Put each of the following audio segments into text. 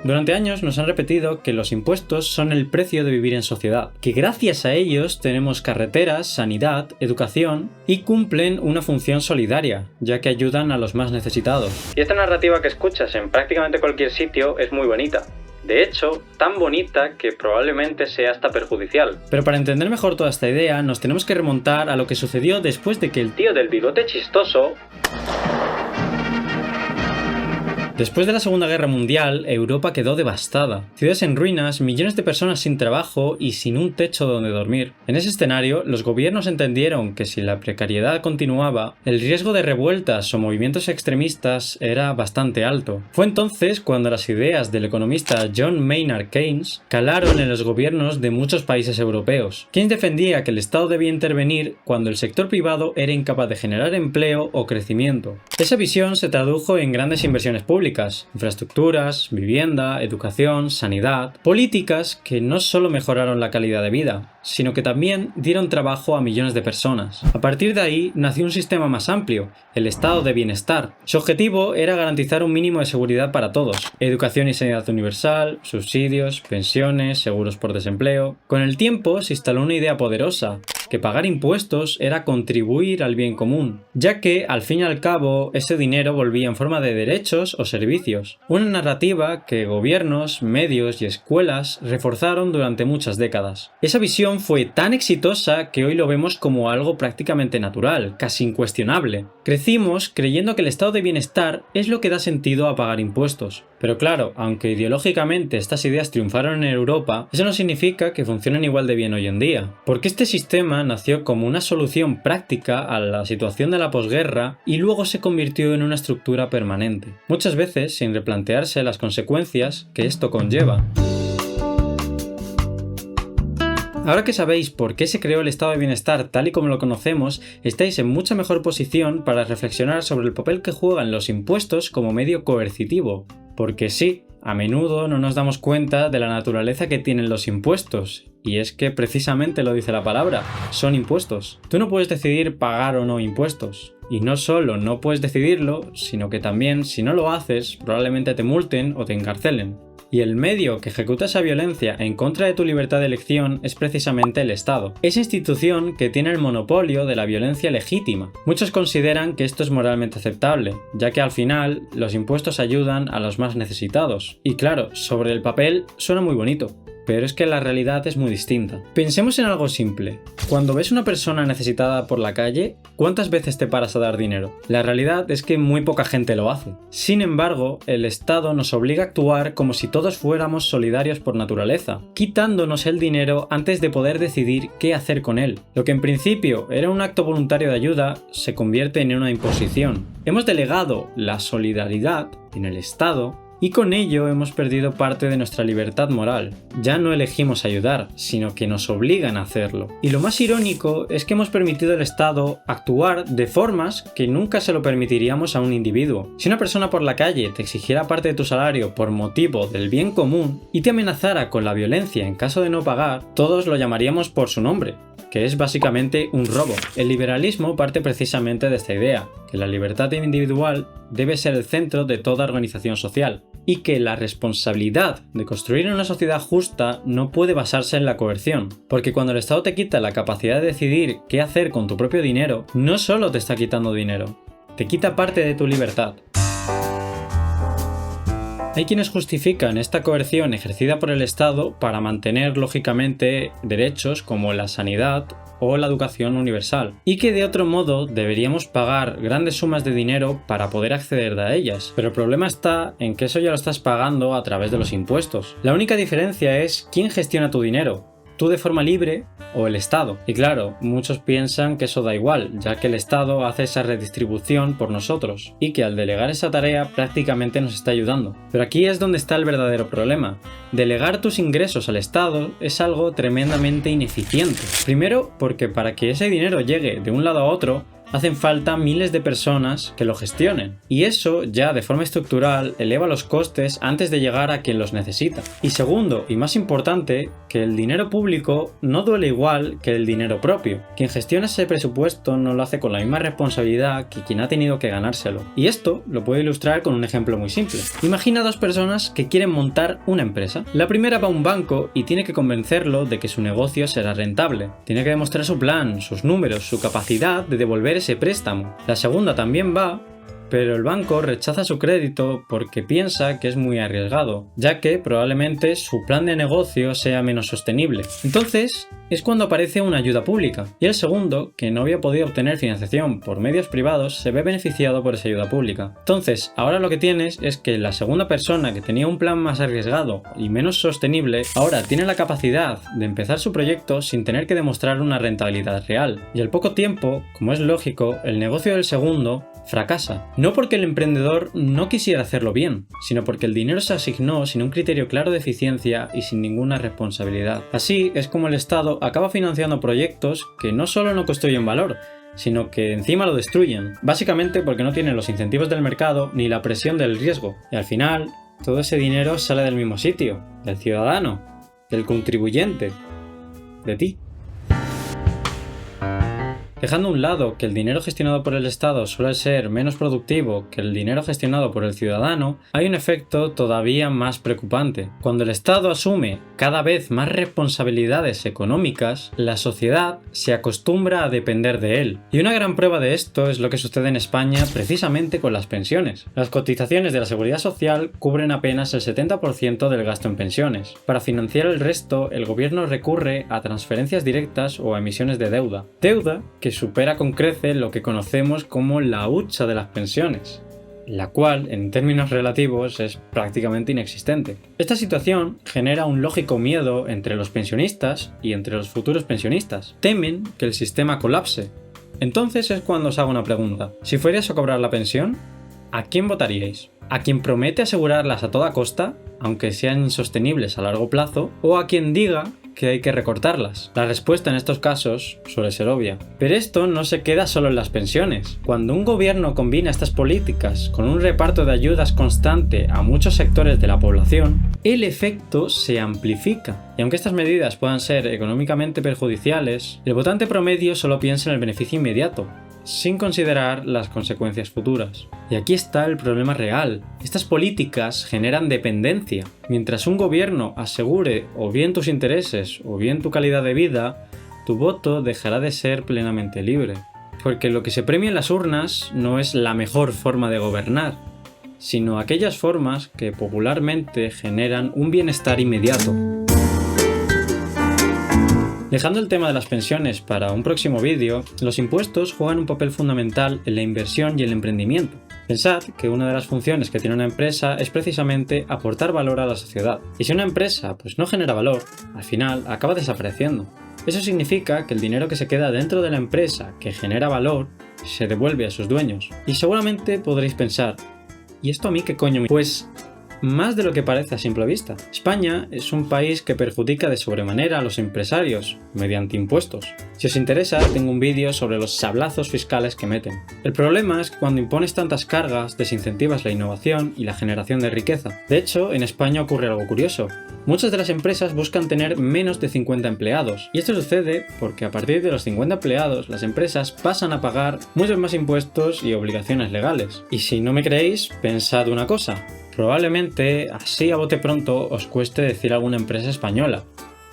Durante años nos han repetido que los impuestos son el precio de vivir en sociedad, que gracias a ellos tenemos carreteras, sanidad, educación y cumplen una función solidaria, ya que ayudan a los más necesitados. Y esta narrativa que escuchas en prácticamente cualquier sitio es muy bonita. De hecho, tan bonita que probablemente sea hasta perjudicial. Pero para entender mejor toda esta idea, nos tenemos que remontar a lo que sucedió después de que el tío del bigote chistoso... Después de la Segunda Guerra Mundial, Europa quedó devastada. Ciudades en ruinas, millones de personas sin trabajo y sin un techo donde dormir. En ese escenario, los gobiernos entendieron que si la precariedad continuaba, el riesgo de revueltas o movimientos extremistas era bastante alto. Fue entonces cuando las ideas del economista John Maynard Keynes calaron en los gobiernos de muchos países europeos. Keynes defendía que el Estado debía intervenir cuando el sector privado era incapaz de generar empleo o crecimiento. Esa visión se tradujo en grandes inversiones públicas, infraestructuras, vivienda, educación, sanidad, políticas que no solo mejoraron la calidad de vida, sino que también dieron trabajo a millones de personas. A partir de ahí nació un sistema más amplio, el estado de bienestar. Su objetivo era garantizar un mínimo de seguridad para todos, educación y sanidad universal, subsidios, pensiones, seguros por desempleo. Con el tiempo se instaló una idea poderosa, que pagar impuestos era contribuir al bien común, ya que, al fin y al cabo, ese dinero volvía en forma de derechos o servicios. Una narrativa que gobiernos, medios y escuelas reforzaron durante muchas décadas. Esa visión fue tan exitosa que hoy lo vemos como algo prácticamente natural, casi incuestionable. Crecimos creyendo que el estado de bienestar es lo que da sentido a pagar impuestos. Pero claro, aunque ideológicamente estas ideas triunfaron en Europa, eso no significa que funcionen igual de bien hoy en día. Porque este sistema nació como una solución práctica a la situación de la posguerra y luego se convirtió en una estructura permanente, muchas veces sin replantearse las consecuencias que esto conlleva. Ahora que sabéis por qué se creó el estado de bienestar tal y como lo conocemos, estáis en mucha mejor posición para reflexionar sobre el papel que juegan los impuestos como medio coercitivo. Porque sí, a menudo no nos damos cuenta de la naturaleza que tienen los impuestos, y es que precisamente lo dice la palabra, son impuestos. Tú no puedes decidir pagar o no impuestos. Y no solo no puedes decidirlo, sino que también, si no lo haces, probablemente te multen o te encarcelen. Y el medio que ejecuta esa violencia en contra de tu libertad de elección es precisamente el Estado, esa institución que tiene el monopolio de la violencia legítima. Muchos consideran que esto es moralmente aceptable, ya que al final los impuestos ayudan a los más necesitados. Y claro, sobre el papel suena muy bonito, pero es que la realidad es muy distinta. Pensemos en algo simple. Cuando ves una persona necesitada por la calle, ¿cuántas veces te paras a dar dinero? La realidad es que muy poca gente lo hace. Sin embargo, el Estado nos obliga a actuar como si todos fuéramos solidarios por naturaleza, quitándonos el dinero antes de poder decidir qué hacer con él. Lo que en principio era un acto voluntario de ayuda, se convierte en una imposición. Hemos delegado la solidaridad en el Estado, y con ello hemos perdido parte de nuestra libertad moral. Ya no elegimos ayudar, sino que nos obligan a hacerlo. Y lo más irónico es que hemos permitido al Estado actuar de formas que nunca se lo permitiríamos a un individuo. Si una persona por la calle te exigiera parte de tu salario por motivo del bien común y te amenazara con la violencia en caso de no pagar, todos lo llamaríamos por su nombre, que es básicamente un robo. El liberalismo parte precisamente de esta idea, que la libertad individual debe ser el centro de toda organización social, y que la responsabilidad de construir una sociedad justa no puede basarse en la coerción, porque cuando el Estado te quita la capacidad de decidir qué hacer con tu propio dinero, no solo te está quitando dinero, te quita parte de tu libertad. Hay quienes justifican esta coerción ejercida por el Estado para mantener, lógicamente, derechos como la sanidad o la educación universal, y que de otro modo deberíamos pagar grandes sumas de dinero para poder acceder a ellas. Pero el problema está en que eso ya lo estás pagando a través de los impuestos. La única diferencia es quién gestiona tu dinero, tú de forma libre o el Estado. Y claro, muchos piensan que eso da igual, ya que el Estado hace esa redistribución por nosotros, y que al delegar esa tarea prácticamente nos está ayudando. Pero aquí es donde está el verdadero problema. Delegar tus ingresos al Estado es algo tremendamente ineficiente. Primero, porque para que ese dinero llegue de un lado a otro, hacen falta miles de personas que lo gestionen. Y eso ya de forma estructural eleva los costes antes de llegar a quien los necesita. Y segundo, y más importante, que el dinero público no duele igual que el dinero propio. Quien gestiona ese presupuesto no lo hace con la misma responsabilidad que quien ha tenido que ganárselo. Y esto lo puedo ilustrar con un ejemplo muy simple. Imagina dos personas que quieren montar una empresa. La primera va a un banco y tiene que convencerlo de que su negocio será rentable. Tiene que demostrar su plan, sus números, su capacidad de devolver ese préstamo. La segunda también va, pero el banco rechaza su crédito porque piensa que es muy arriesgado, ya que probablemente su plan de negocio sea menos sostenible. Entonces, es cuando aparece una ayuda pública, y el segundo, que no había podido obtener financiación por medios privados, se ve beneficiado por esa ayuda pública. Entonces, ahora lo que tienes es que la segunda persona que tenía un plan más arriesgado y menos sostenible, ahora tiene la capacidad de empezar su proyecto sin tener que demostrar una rentabilidad real. Y al poco tiempo, como es lógico, el negocio del segundo fracasa. No porque el emprendedor no quisiera hacerlo bien, sino porque el dinero se asignó sin un criterio claro de eficiencia y sin ninguna responsabilidad. Así es como el Estado acaba financiando proyectos que no solo no construyen valor, sino que encima lo destruyen, básicamente porque no tienen los incentivos del mercado ni la presión del riesgo. Y al final, todo ese dinero sale del mismo sitio, del ciudadano, del contribuyente, de ti. Dejando a un lado que el dinero gestionado por el Estado suele ser menos productivo que el dinero gestionado por el ciudadano, hay un efecto todavía más preocupante. Cuando el Estado asume cada vez más responsabilidades económicas, la sociedad se acostumbra a depender de él. Y una gran prueba de esto es lo que sucede en España precisamente con las pensiones. Las cotizaciones de la Seguridad Social cubren apenas el 70% del gasto en pensiones. Para financiar el resto, el gobierno recurre a transferencias directas o a emisiones de deuda. Deuda que supera con creces lo que conocemos como la hucha de las pensiones, la cual, en términos relativos, es prácticamente inexistente. Esta situación genera un lógico miedo entre los pensionistas y entre los futuros pensionistas. Temen que el sistema colapse. Entonces es cuando os hago una pregunta. Si fuerais a cobrar la pensión, ¿a quién votaríais? ¿A quien promete asegurarlas a toda costa, aunque sean insostenibles a largo plazo, o a quien diga que hay que recortarlas? La respuesta en estos casos suele ser obvia. Pero esto no se queda solo en las pensiones. Cuando un gobierno combina estas políticas con un reparto de ayudas constante a muchos sectores de la población, el efecto se amplifica. Y aunque estas medidas puedan ser económicamente perjudiciales, el votante promedio solo piensa en el beneficio inmediato, sin considerar las consecuencias futuras. Y aquí está el problema real. Estas políticas generan dependencia. Mientras un gobierno asegure o bien tus intereses o bien tu calidad de vida, tu voto dejará de ser plenamente libre. Porque lo que se premia en las urnas no es la mejor forma de gobernar, sino aquellas formas que popularmente generan un bienestar inmediato. Dejando el tema de las pensiones para un próximo vídeo, los impuestos juegan un papel fundamental en la inversión y el emprendimiento. Pensad que una de las funciones que tiene una empresa es precisamente aportar valor a la sociedad. Y si una empresa no genera valor, al final acaba desapareciendo. Eso significa que el dinero que se queda dentro de la empresa que genera valor se devuelve a sus dueños. Y seguramente podréis pensar, ¿y esto a mí qué coño me...? Pues más de lo que parece a simple vista. España es un país que perjudica de sobremanera a los empresarios mediante impuestos. Si os interesa, tengo un vídeo sobre los sablazos fiscales que meten. El problema es que cuando impones tantas cargas, desincentivas la innovación y la generación de riqueza. De hecho, en España ocurre algo curioso. Muchas de las empresas buscan tener menos de 50 empleados, y esto sucede porque a partir de los 50 empleados las empresas pasan a pagar muchos más impuestos y obligaciones legales. Y si no me creéis, pensad una cosa. Probablemente así a bote pronto os cueste decir alguna empresa española,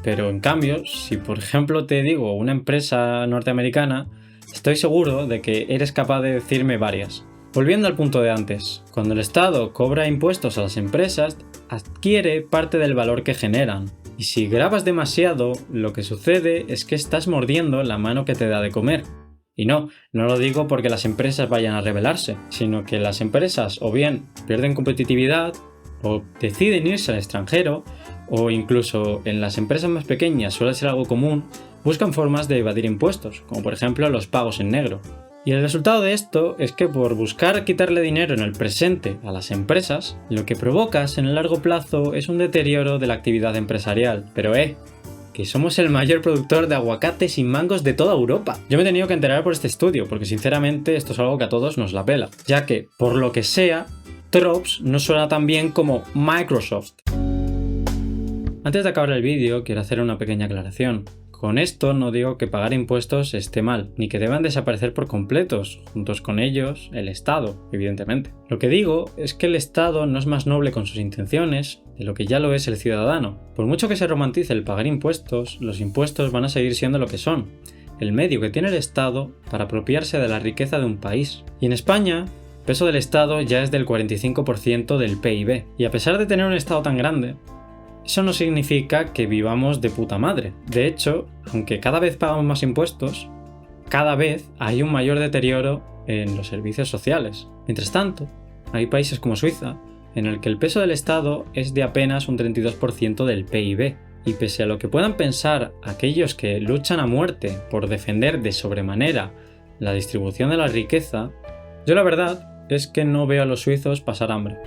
pero en cambio, si por ejemplo te digo una empresa norteamericana, estoy seguro de que eres capaz de decirme varias. Volviendo al punto de antes, cuando el Estado cobra impuestos a las empresas, adquiere parte del valor que generan. Y si grabas demasiado, lo que sucede es que estás mordiendo la mano que te da de comer. Y no lo digo porque las empresas vayan a rebelarse, sino que las empresas o bien pierden competitividad, o deciden irse al extranjero, o incluso en las empresas más pequeñas suele ser algo común, buscan formas de evadir impuestos, como por ejemplo los pagos en negro. Y el resultado de esto es que por buscar quitarle dinero en el presente a las empresas, lo que provocas en el largo plazo es un deterioro de la actividad empresarial. Pero que somos el mayor productor de aguacates y mangos de toda Europa. Yo me he tenido que enterar por este estudio, porque sinceramente esto es algo que a todos nos la pela, ya que, por lo que sea, Trops no suena tan bien como Microsoft. Antes de acabar el vídeo, quiero hacer una pequeña aclaración. Con esto no digo que pagar impuestos esté mal, ni que deban desaparecer por completos, juntos con ellos el Estado, evidentemente. Lo que digo es que el Estado no es más noble con sus intenciones de lo que ya lo es el ciudadano. Por mucho que se romantice el pagar impuestos, los impuestos van a seguir siendo lo que son, el medio que tiene el Estado para apropiarse de la riqueza de un país. Y en España, el peso del Estado ya es del 45% del PIB, y a pesar de tener un Estado tan grande, eso no significa que vivamos de puta madre. De hecho, aunque cada vez pagamos más impuestos, cada vez hay un mayor deterioro en los servicios sociales. Mientras tanto, hay países como Suiza, en el que el peso del Estado es de apenas un 32% del PIB. Y pese a lo que puedan pensar aquellos que luchan a muerte por defender de sobremanera la distribución de la riqueza, yo la verdad es que no veo a los suizos pasar hambre.